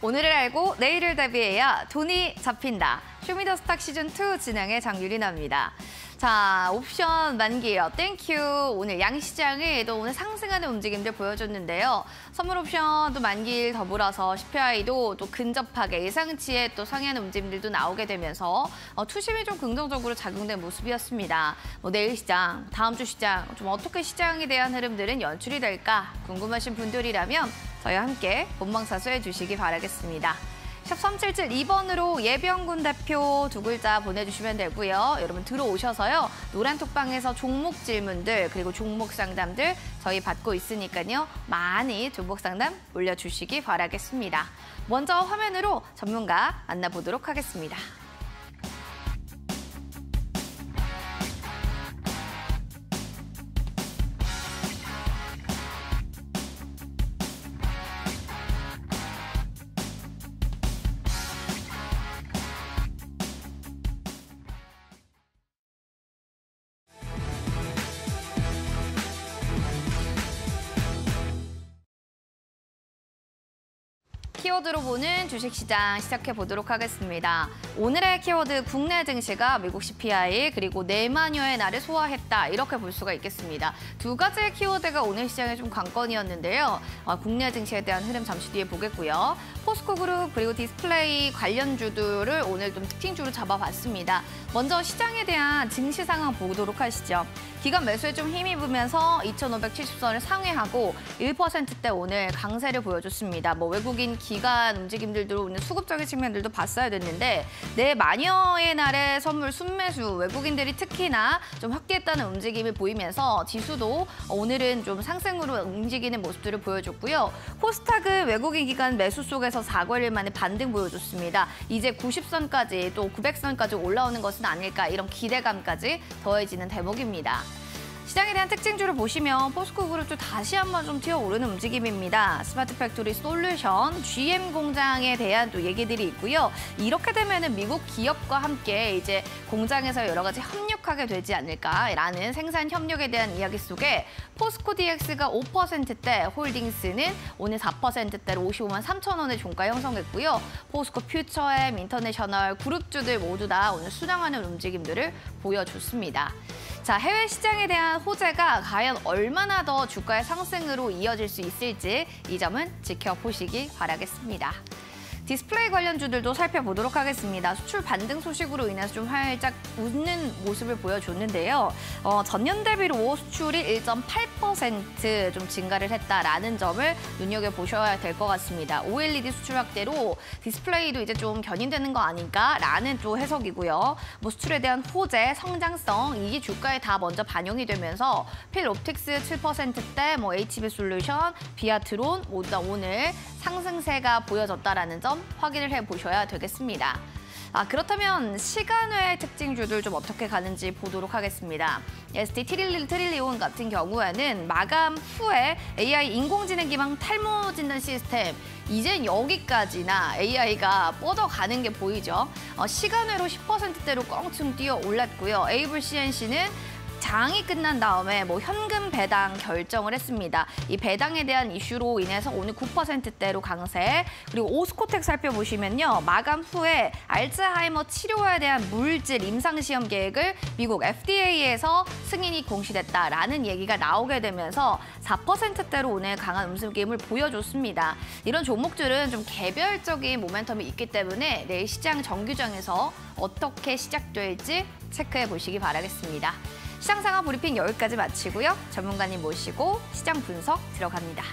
오늘을 알고 내일을 대비해야 돈이 잡힌다. 쇼미더스탁 시즌2 진행의 장유리나입니다. 자, 옵션 만기요. 땡큐. 오늘 양시장이 또 오늘 상승하는 움직임들 보여줬는데요. 선물 옵션도 만기일 더불어서 CPI도 또 근접하게 예상치에 또 상회하는 움직임들도 나오게 되면서 투심이 좀 긍정적으로 작용된 모습이었습니다. 내일 시장, 다음 주 시장 좀 어떻게 시장에 대한 흐름들은 연출이 될까 궁금하신 분들이라면 저희와 함께 본방사수해 주시기 바라겠습니다. 샵 3772번으로 예병군 대표 두 글자 보내주시면 되고요. 여러분 들어오셔서요. 노란 톡방에서 종목 질문들 그리고 종목 상담들 저희 받고 있으니까요. 많이 종목 상담 올려주시기 바라겠습니다. 먼저 화면으로 전문가 만나보도록 하겠습니다. 키워드로 보는 주식시장 시작해보도록 하겠습니다. 오늘의 키워드 국내 증시가 미국 CPI 그리고 내마녀의 날을 소화했다 이렇게 볼 수가 있겠습니다. 두 가지의 키워드가 오늘 시장의 좀 관건이었는데요. 국내 증시에 대한 흐름 잠시 뒤에 보겠고요. 포스코그룹 그리고 디스플레이 관련주들을 오늘 좀 특징주로 잡아봤습니다. 먼저 시장에 대한 증시 상황 보도록 하시죠. 기관 매수에 좀 힘입으면서 2,570선을 상회하고 1%대 오늘 강세를 보여줬습니다. 외국인 기관 움직임들도 오늘 수급적인 측면들도 봤어야 됐는데 내마녀의 날의 선물 순매수 외국인들이 특히나 좀 확대했다는 움직임이 보이면서 지수도 오늘은 좀 상승으로 움직이는 모습들을 보여줬고요. 코스닥은 외국인 기관 매수 속에서 4거래일 만에 반등 보여줬습니다. 이제 90선까지 또 900선까지 올라오는 것은 아닐까 이런 기대감까지 더해지는 대목입니다. 시장에 대한 특징주를 보시면 포스코그룹도 다시 한번 좀 튀어오르는 움직임입니다. 스마트 팩토리 솔루션, GM 공장에 대한 또 얘기들이 있고요. 이렇게 되면은 미국 기업과 함께 이제 공장에서 여러 가지 협력하게 되지 않을까라는 생산 협력에 대한 이야기 속에 포스코 DX가 5%대, 홀딩스는 오늘 4%대로 55만 3천 원의 종가 형성했고요. 포스코 퓨처엠, 인터내셔널 그룹주들 모두 다 오늘 순항하는 움직임들을 보여줬습니다. 자, 해외 시장에 대한 호재가 과연 얼마나 더 주가의 상승으로 이어질 수 있을지 이 점은 지켜보시기 바라겠습니다. 디스플레이 관련주들도 살펴보도록 하겠습니다. 수출 반등 소식으로 인해서 좀 활짝 웃는 모습을 보여줬는데요. 전년 대비로 수출이 1.8% 좀 증가를 했다라는 점을 눈여겨보셔야 될 것 같습니다. OLED 수출 확대로 디스플레이도 이제 좀 견인되는 거 아닌가라는 또 해석이고요. 수출에 대한 호재, 성장성 이게 주가에 다 먼저 반영이 되면서 필옵틱스 7%대, HB 솔루션, 비아트론 모두 다 오늘 상승세가 보여졌다라는 점 확인을 해보셔야 되겠습니다. 그렇다면 시간외 특징주들 좀 어떻게 가는지 보도록 하겠습니다. ST 트릴리온 같은 경우에는 마감 후에 AI 인공지능 기반 탈모 진단 시스템 이젠 여기까지나 AI가 뻗어가는 게 보이죠. 시간외로 10%대로 껑충 뛰어 올랐고요. 에이블 CNC는 장이 끝난 다음에 현금 배당 결정을 했습니다. 이 배당에 대한 이슈로 인해서 오늘 9%대로 강세. 그리고 오스코텍 살펴보시면요. 마감 후에 알츠하이머 치료에 대한 물질 임상시험 계획을 미국 FDA에서 승인이 공시됐다라는 얘기가 나오게 되면서 4%대로 오늘 강한 움직임을 보여줬습니다. 이런 종목들은 좀 개별적인 모멘텀이 있기 때문에 내일 시장 정규장에서 어떻게 시작될지 체크해 보시기 바라겠습니다. 시장 상황 브리핑 여기까지 마치고요. 전문가님 모시고 시장 분석 들어갑니다.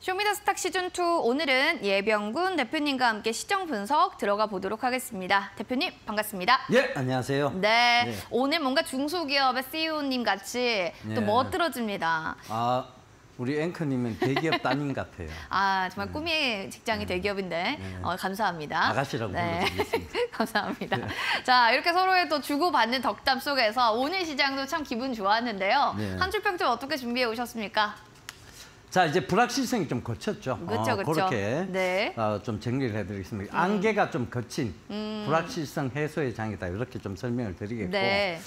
쇼미더스탁 시즌2 오늘은 예병군 대표님과 함께 시정 분석 들어가 보도록 하겠습니다. 대표님 반갑습니다. 예, 안녕하세요. 네, 오늘 뭔가 중소기업의 CEO님 같이 또 멋들어집니다. 아, 우리 앵커님은 대기업 따님 같아요. 아, 정말 꿈의 직장이 대기업인데 감사합니다. 아가씨라고 불러드리겠습니다. 감사합니다. 자, 이렇게 서로의 또 주고받는 덕담 속에서 오늘 시장도 참 기분 좋았는데요. 한 주 평점 어떻게 준비해 오셨습니까? 자, 이제 불확실성이 좀 거쳤죠. 그렇죠. 그렇게 네. 좀 정리를 해드리겠습니다. 안개가 좀 거친 불확실성 해소의 장이다. 이렇게 좀 설명을 드리겠고. 네.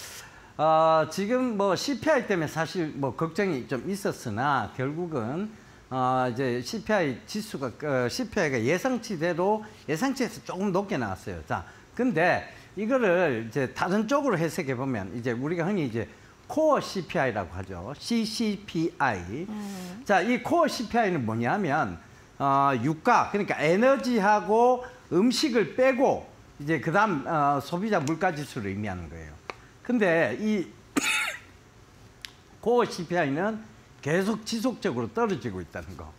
지금 뭐 CPI 때문에 사실 뭐 걱정이 좀 있었으나 결국은 이제 CPI 지수가 CPI가 예상치에서 조금 높게 나왔어요. 자, 근데 이거를 이제 다른 쪽으로 해석해 보면 이제 우리가 흔히 이제 코어 CPI라고 하죠. CCPI. 자, 이 코어 CPI는 뭐냐면 유가, 그러니까 에너지하고 음식을 빼고 이제 그다음 소비자 물가 지수를 의미하는 거예요. 근데 이 코어 CPI는 계속 지속적으로 떨어지고 있다는 거.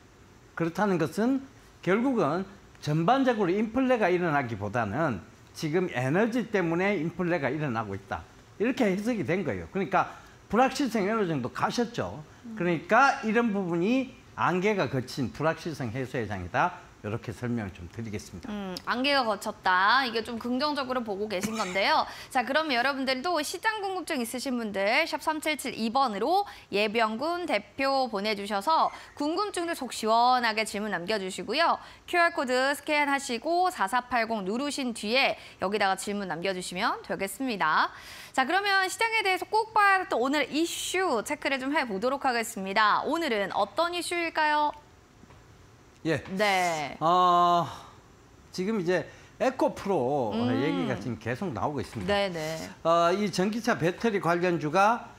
그렇다는 것은 결국은 전반적으로 인플레가 일어나기보다는 지금 에너지 때문에 인플레가 일어나고 있다. 이렇게 해석이 된 거예요. 그러니까 불확실성이 어느 정도 가셨죠. 그러니까 이런 부분이 안개가 거친 불확실성 해소의 장이다. 이렇게 설명을 좀 드리겠습니다. 안개가 거쳤다. 이게 좀 긍정적으로 보고 계신 건데요. 자, 그러면 여러분들도 시장 궁금증 있으신 분들 샵 3772번으로 예병군 대표 보내주셔서 궁금증들 속 시원하게 질문 남겨주시고요. QR코드 스캔하시고 4480 누르신 뒤에 여기다가 질문 남겨주시면 되겠습니다. 자, 그러면 시장에 대해서 꼭 봐야 할 또 오늘 이슈 체크를 좀 해보도록 하겠습니다. 오늘은 어떤 이슈일까요? 예. 네. 지금 이제 에코프로 얘기가 지금 계속 나오고 있습니다. 네네. 이 전기차 배터리 관련주가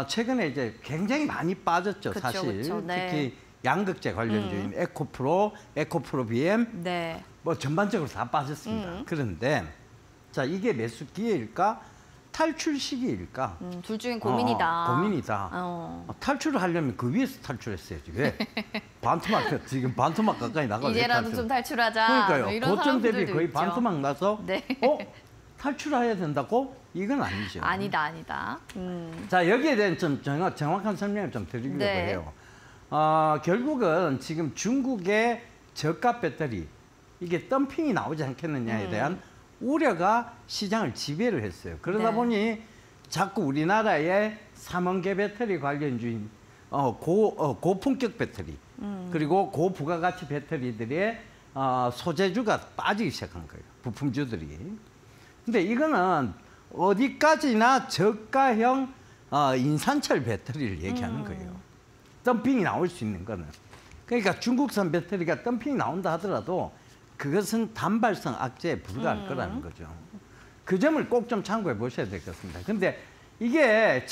최근에 이제 굉장히 많이 빠졌죠. 그쵸, 사실. 그쵸, 네. 특히 양극재 관련주인 에코프로 BM 네. 뭐 전반적으로 다 빠졌습니다. 그런데 자, 이게 매수 기회일까? 탈출 시기일까? 둘 중에 고민이다. 고민이다. 탈출을 하려면 그 위에서 탈출했어야지. 왜? 반토막, 지금 반토막 가까이 나가요. 이제라도 탈출. 좀 탈출하자. 그러니까요. 뭐 이런 고점 대비 사람들도 거의 있죠. 반토막 나서 네. 탈출해야 된다고? 이건 아니죠. 아니다. 자, 여기에 대한 좀 정확한 설명을 좀 드리려고 네. 해요. 결국은 지금 중국의 저가 배터리, 이게 덤핑이 나오지 않겠느냐에 대한 우려가 시장을 지배를 했어요. 그러다 네. 보니 자꾸 우리나라의 삼원계 배터리 관련주인 고품격 배터리 그리고 고부가가치 배터리들의 소재주가 빠지기 시작한 거예요. 부품주들이. 근데 이거는 어디까지나 저가형 인산철 배터리를 얘기하는 거예요. 덤핑이 나올 수 있는 거는. 그러니까 중국산 배터리가 덤핑이 나온다 하더라도 그것은 단발성 악재에 불과할 거라는 거죠. 그 점을 꼭 좀 참고해 보셔야 될 것 같습니다. 근데 이게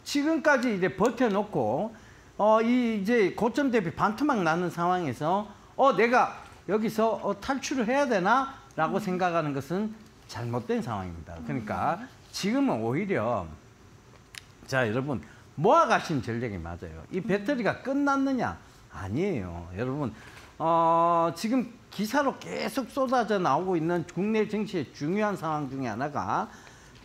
지금까지 이제 버텨놓고 이제 고점 대비 반토막 나는 상황에서 내가 여기서 탈출을 해야 되나라고 생각하는 것은 잘못된 상황입니다. 그러니까 지금은 오히려 자, 여러분 모아가신 전략이 맞아요. 이 배터리가 끝났느냐? 아니에요. 여러분 지금 기사로 계속 쏟아져 나오고 있는 국내 정치의 중요한 상황 중에 하나가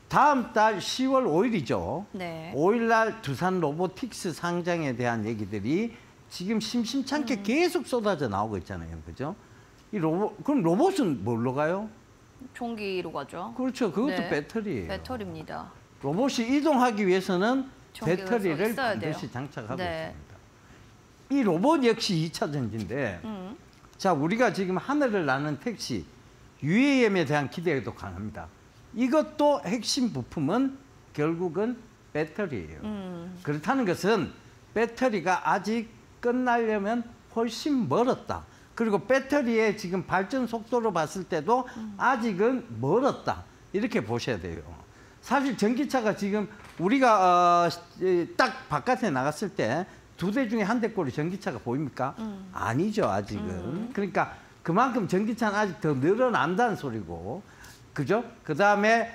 다음 달 10월 5일이죠. 네. 5일 날 두산 로보틱스 상장에 대한 얘기들이 지금 심심찮게 계속 쏟아져 나오고 있잖아요. 그죠? 그럼 로봇은 뭘로 가요? 총기로 가죠. 그렇죠. 그것도 네. 배터리예요. 배터리입니다. 로봇이 이동하기 위해서는 전기가 배터리를 있어야 반드시 돼요. 장착하고 네. 있습니다. 이 로봇 역시 2차 전지인데 자, 우리가 지금 하늘을 나는 택시 UAM에 대한 기대도 강합니다. 이것도 핵심 부품은 결국은 배터리예요. 그렇다는 것은 배터리가 아직 끝나려면 훨씬 멀었다. 그리고 배터리의 지금 발전 속도로 봤을 때도 아직은 멀었다. 이렇게 보셔야 돼요. 사실 전기차가 지금 우리가 딱 바깥에 나갔을 때 2대 중에 1대 꼴이 전기차가 보입니까? 아니죠, 아직은. 그러니까 그만큼 전기차는 아직 더 늘어난다는 소리고, 그죠? 그 다음에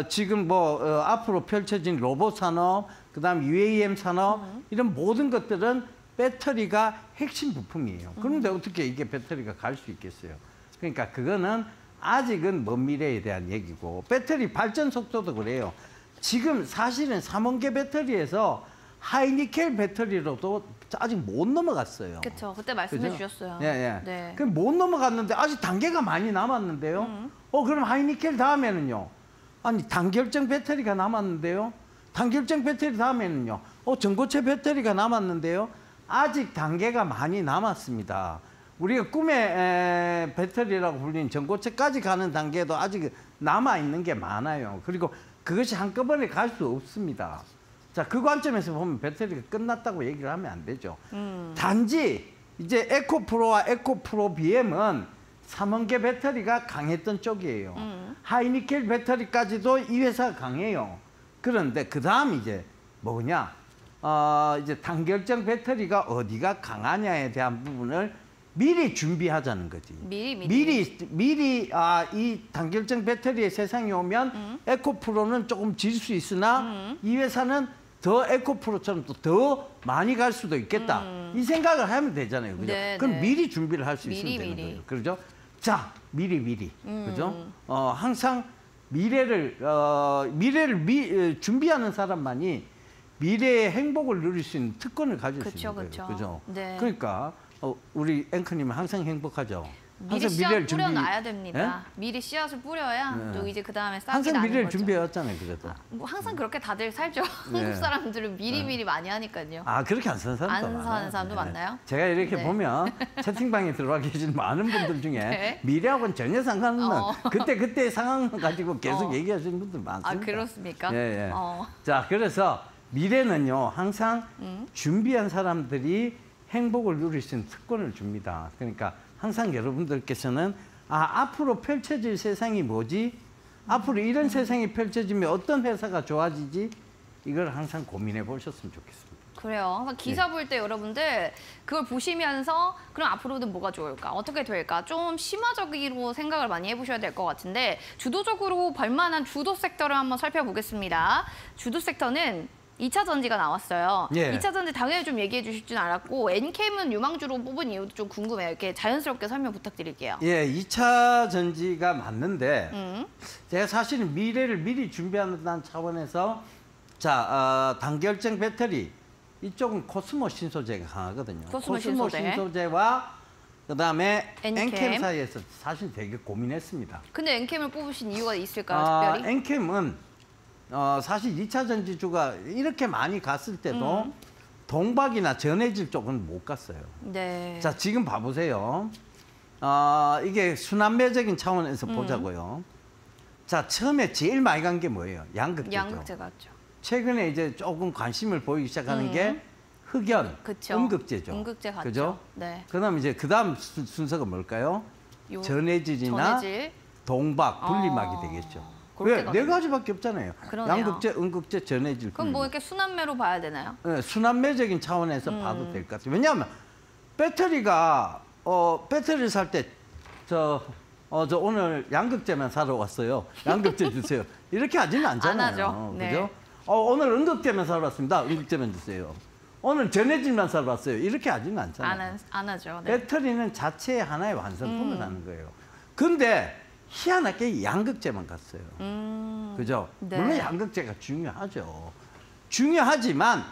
지금 앞으로 펼쳐진 로봇 산업, 그 다음 UAM 산업, 이런 모든 것들은 배터리가 핵심 부품이에요. 그런데 어떻게 이게 배터리가 갈 수 있겠어요? 그러니까 그거는 아직은 먼 미래에 대한 얘기고 배터리 발전 속도도 그래요. 지금 사실은 3원계 배터리에서 하이니켈 배터리로도 아직 못 넘어갔어요. 그렇죠. 그때 말씀해 그죠? 주셨어요. 예, 예. 네. 그럼 못 넘어갔는데 아직 단계가 많이 남았는데요. 그럼 하이니켈 다음에는요. 아니 단결정 배터리가 남았는데요. 단결정 배터리 다음에는요. 전고체 배터리가 남았는데요. 아직 단계가 많이 남았습니다. 우리가 꿈의 배터리라고 불리는 전고체까지 가는 단계도 아직 남아 있는 게 많아요. 그리고 그것이 한꺼번에 갈 수 없습니다. 자, 그 관점에서 보면 배터리가 끝났다고 얘기를 하면 안 되죠. 단지 이제 에코프로와 에코프로 BM은 3원계 배터리가 강했던 쪽이에요. 하이니켈 배터리까지도 이 회사가 강해요. 그런데 그 다음 이제 뭐냐? 이제 단결정 배터리가 어디가 강하냐에 대한 부분을 미리 준비하자는 거지. 미리 이 단결정 배터리의 세상이 오면 에코프로는 조금 질 수 있으나 이 회사는 더 에코프로처럼 또 더 많이 갈 수도 있겠다. 이 생각을 하면 되잖아요. 그죠? 네, 그럼 네. 미리 준비를 할 수 있으면 되는 거예요. 그렇죠? 자, 미리. 그죠? 항상 미래를 준비하는 사람만이 미래의 행복을 누릴 수 있는 특권을 가질 수 있는 거예요. 그죠? 네. 그러니까 우리 앵커님은 항상 행복하죠. 미리 씨앗 뿌려놔야 됩니다. 예? 미리 씨앗을 뿌려야 네. 또 이제 그 다음에 싹이 항상 나는 미래를 거죠. 준비해왔잖아요. 그래도. 뭐 항상 그렇게 다들 살죠. 네. 한국 사람들은 미리 많이 하니까요. 그렇게 안 사는 사람도 안 많아요. 사는 사람도 많나요? 제가 이렇게 네. 보면 채팅방에 들어와 계신 많은 분들 중에 네. 미래하고는 전혀 상관없는 그때 상황 가지고 계속 어. 얘기하시는 분들 많습니다. 그렇습니까? 예, 예. 자, 그래서 미래는요, 항상 준비한 사람들이 행복을 누릴 수 있는 특권을 줍니다. 그러니까 항상 여러분들께서는 앞으로 펼쳐질 세상이 뭐지? 앞으로 이런 세상이 펼쳐지면 어떤 회사가 좋아지지? 이걸 항상 고민해 보셨으면 좋겠습니다. 그래요. 항상 기사 볼 때 여러분들 그걸 보시면서 그럼 앞으로는 뭐가 좋을까? 어떻게 될까? 좀 심화적으로 생각을 많이 해보셔야 될 것 같은데 주도적으로 볼만한 주도 섹터를 한번 살펴보겠습니다. 주도 섹터는 2차 전지가 나왔어요. 예. 2차 전지 당연히 좀 얘기해 주실 줄 알았고 엔캠은 유망주로 뽑은 이유도 좀 궁금해요. 이렇게 자연스럽게 설명 부탁드릴게요. 예, 2차 전지가 맞는데 제가 사실은 미래를 미리 준비한다는 차원에서 단결정 배터리 이쪽은 코스모 신소재가 강하거든요. 코스모 신소재와 그다음에 엔캠. 엔캠 사이에서 사실 되게 고민했습니다. 근데 엔캠을 뽑으신 이유가 있을까요, 특별히? 엔캠은 사실 2차 전지주가 이렇게 많이 갔을 때도 동박이나 전해질 쪽은 못 갔어요. 네. 자, 지금 봐보세요. 이게 순환매적인 차원에서 보자고요. 자, 처음에 제일 많이 간 게 뭐예요? 양극재죠. 양극재 같죠. 최근에 이제 조금 관심을 보이기 시작하는 게 흑연, 그쵸. 음극재죠. 음극재 같죠. 그죠? 네. 그다음 이제 그다음 순서가 뭘까요? 요 전해질이나 전해질. 동박, 분리막이 되겠죠. 그렇게 왜? 네 가지밖에 없잖아요. 그러네요. 양극재, 음극재, 전해질, 그럼 뭐 분리막. 이렇게 순환매로 봐야 되나요? 네, 순환매적인 차원에서 봐도 될 것 같아요. 왜냐하면 배터리가 배터리를 살 때 저 오늘 양극재만 사러 왔어요. 양극재 주세요. 이렇게 하지는 않잖아요. 안 하죠. 네. 그죠? 오늘 음극재만 사러 왔습니다. 음극재만 주세요. 오늘 전해질만 사러 왔어요. 이렇게 하지는 않잖아요. 안 하죠. 네. 배터리는 자체의 하나의 완성품을 하는 거예요. 근데 희한하게 양극재만 갔어요. 그죠? 네. 물론 양극재가 중요하죠. 중요하지만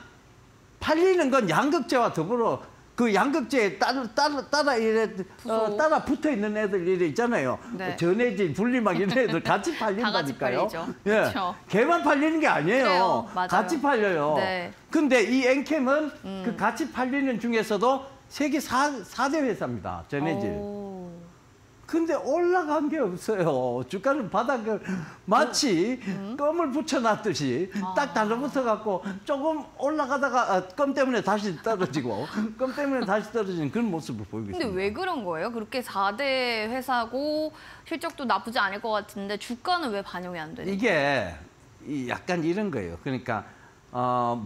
팔리는 건 양극재와 더불어 그 양극재에 따라 붙어 있는 애들 이래 있잖아요. 네. 전해질, 분리막 이런 애들 같이 다 같이 팔린다니까요. 팔리죠. 예. 그렇죠. 걔만 팔리는 게 아니에요. 그래요. 맞아요. 같이 팔려요. 네. 근데 이 엔캠은 그 같이 팔리는 중에서도 세계 4대 회사입니다. 전해질. 오. 근데 올라간 게 없어요. 주가는 바닥을 마치 껌을 붙여놨듯이 딱 달라붙어갖고 조금 올라가다가 껌 때문에 다시 떨어지고 껌 때문에 다시 떨어지는 그런 모습을 보이고 있습니다. 근데 왜 그런 거예요? 그렇게 4대 회사고 실적도 나쁘지 않을 것 같은데 주가는 왜 반영이 안 되는 거예요? 이게 약간 이런 거예요. 그러니까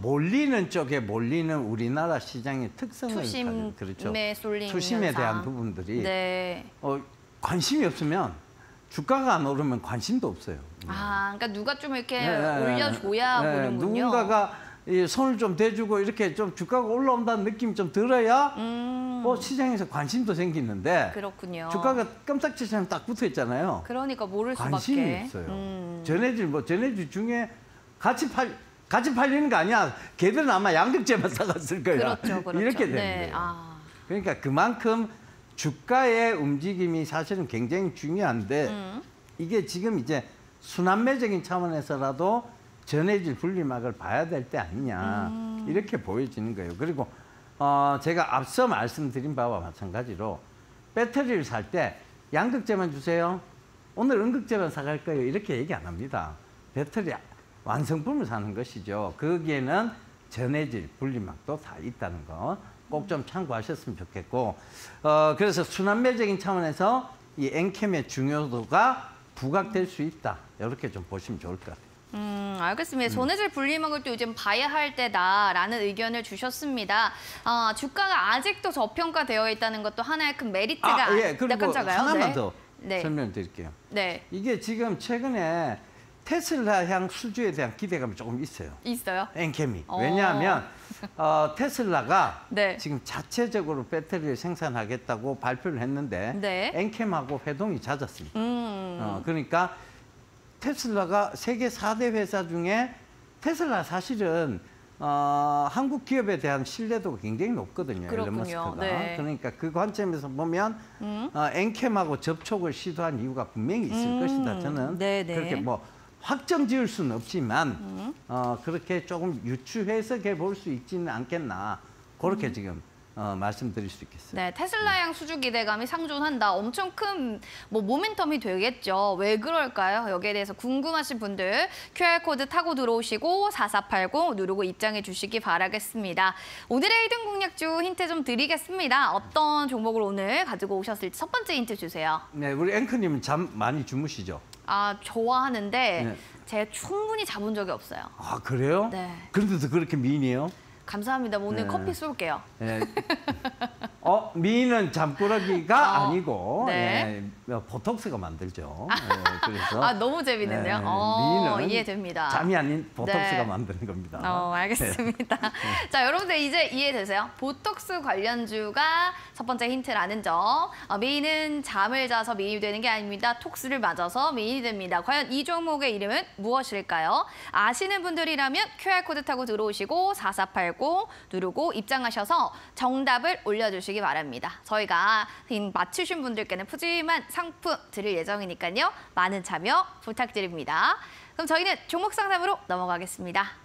몰리는 쪽에 몰리는 우리나라 시장의 특성을 투심에 그렇죠. 쏠린 투심에 현상. 대한 부분들이 네. 관심이 없으면 주가가 안 오르면 관심도 없어요. 그러니까 누가 좀 이렇게 올려줘야 보는군요. 누군가가 이 손을 좀 대주고 이렇게 좀 주가가 올라온다는 느낌이 좀 들어야 시장에서 관심도 생기는데 그렇군요. 주가가 깜짝지처럼 딱 붙어 있잖아요. 그러니까 모를 수밖에. 관심이 없어요. 전해질 중에 같이 팔리는 거 아니야. 걔들은 아마 양극재만 사갔을 거야. 그렇죠. 이렇게 되는 네. 거예요. 그러니까 그만큼 주가의 움직임이 사실은 굉장히 중요한데 이게 지금 이제 순환매적인 차원에서라도 전해질 분리막을 봐야 될 때 아니냐 이렇게 보여지는 거예요. 그리고 제가 앞서 말씀드린 바와 마찬가지로 배터리를 살 때 양극재만 주세요. 오늘 음극재만 사갈 거예요. 이렇게 얘기 안 합니다. 배터리 완성품을 사는 것이죠. 거기에는 전해질 분리막도 다 있다는 거 꼭 좀 참고하셨으면 좋겠고 그래서 순환매적인 차원에서 이 엔캠의 중요도가 부각될 수 있다. 이렇게 좀 보시면 좋을 것 같아요. 알겠습니다. 전해질 분리막을 또 요즘 봐야 할 때다라는 의견을 주셨습니다. 주가가 아직도 저평가되어 있다는 것도 하나의 큰 메리트가 예. 그리고 깜짝아요. 하나만 네. 더 네. 설명드릴게요. 네. 이게 지금 최근에 테슬라향 수주에 대한 기대감이 조금 있어요. 있어요? 엔캠이. 왜냐하면 테슬라가 네. 지금 자체적으로 배터리를 생산하겠다고 발표를 했는데 네. 엔캠하고 회동이 잦았습니다. 그러니까 테슬라가 세계 4대 회사 중에 테슬라 사실은 한국 기업에 대한 신뢰도가 굉장히 높거든요. 그렇군요. 일론 머스크가. 네. 그러니까 그 관점에서 보면 엔캠하고 접촉을 시도한 이유가 분명히 있을 것이다. 저는 네네. 그렇게 뭐 확정 지을 수는 없지만 그렇게 조금 유추해석해 볼 수 있지는 않겠나. 그렇게 지금 말씀드릴 수 있겠어요. 네, 테슬라향 수주 기대감이 상존한다. 엄청 큰 모멘텀이 되겠죠. 왜 그럴까요? 여기에 대해서 궁금하신 분들 QR코드 타고 들어오시고 4480 누르고 입장해 주시기 바라겠습니다. 오늘의 1등 공략주 힌트 좀 드리겠습니다. 어떤 종목을 오늘 가지고 오셨을지 첫 번째 힌트 주세요. 네, 우리 앵커님은 잠 많이 주무시죠? 좋아하는데 네. 제가 충분히 자본 적이 없어요. 아, 그래요? 네. 그런데도 그렇게 미인이에요? 감사합니다. 오늘 네. 커피 쏠게요. 네. 미인은 잠꾸러기가 아니고 네. 보톡스가 만들죠. 그래서 너무 재밌는데요. 미인은 이해됩니다. 잠이 아닌 보톡스가 네. 만드는 겁니다. 알겠습니다. 자, 여러분들 이제 이해되세요? 보톡스 관련주가 첫 번째 힌트라는 점. 미인은 잠을 자서 미인이 되는 게 아닙니다. 톡스를 맞아서 미인이 됩니다. 과연 이 종목의 이름은 무엇일까요? 아시는 분들이라면 QR코드 타고 들어오시고 4480 누르고 입장하셔서 정답을 올려주시기 바랍니다. 저희가 맞추신 분들께는 푸짐한 상품 드릴 예정이니까요. 많은 참여 부탁드립니다. 그럼 저희는 종목 상담으로 넘어가겠습니다.